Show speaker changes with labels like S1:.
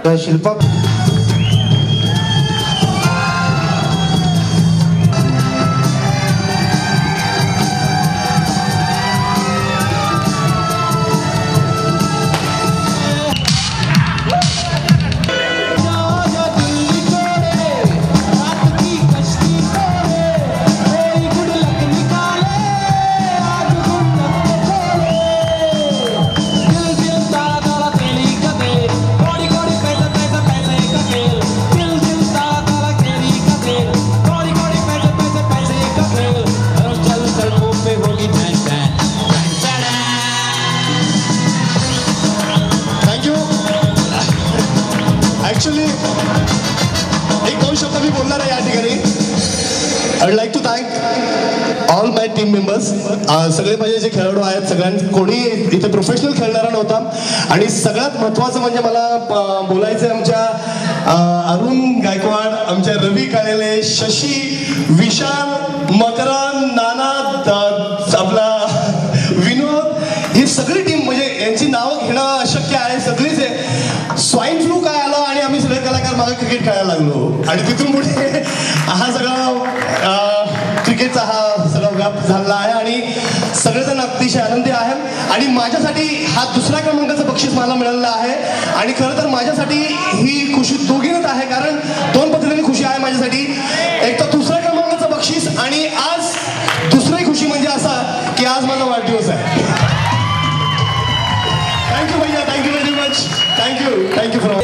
S1: तर Shilpa
S2: I would like to thank all my team members. सगळे माझे जे खेळाडू आहेत सगळ्यांनी कोणी इथे प्रोफेशनल खेळणारा नव्हता आणि सगळ्यात महत्त्वाचं म्हणजे मला बोलायचं आमच्या अरुण गायकवाड, आमच्या रवी काळेले, शशी, विशाल, मकरन, नाना, आपला विनोद, ही सगळी टीम म्हणजे यांची नावं घेणं अशक्य आहे. सगळीच आहे. स्वाईन फ्लू काय आला आणि आम्ही सगळे कलाकार मागे क्रिकेट खेळायला लागलो आणि तिथून पुढे हा सगळा क्रिकेटचा हा सगळा व्याप झाला आहे आणि सगळेजण अतिशय आनंदी आहेत. आणि माझ्यासाठी हा दुसऱ्या क्रमांकाचं बक्षीस मला मिळालेलं आहे आणि खरं तर माझ्यासाठी ही खुशी दोघीनच आहे, कारण दोन पद्धतीने खुशी आहे माझ्यासाठी. एक तर दुसऱ्या क्रमांकाचं बक्षीस आणि आज दुसरी खुशी म्हणजे असा की आज माझा वाढदिवस आहे. थँक्यू भैया, thank you very much, thank you for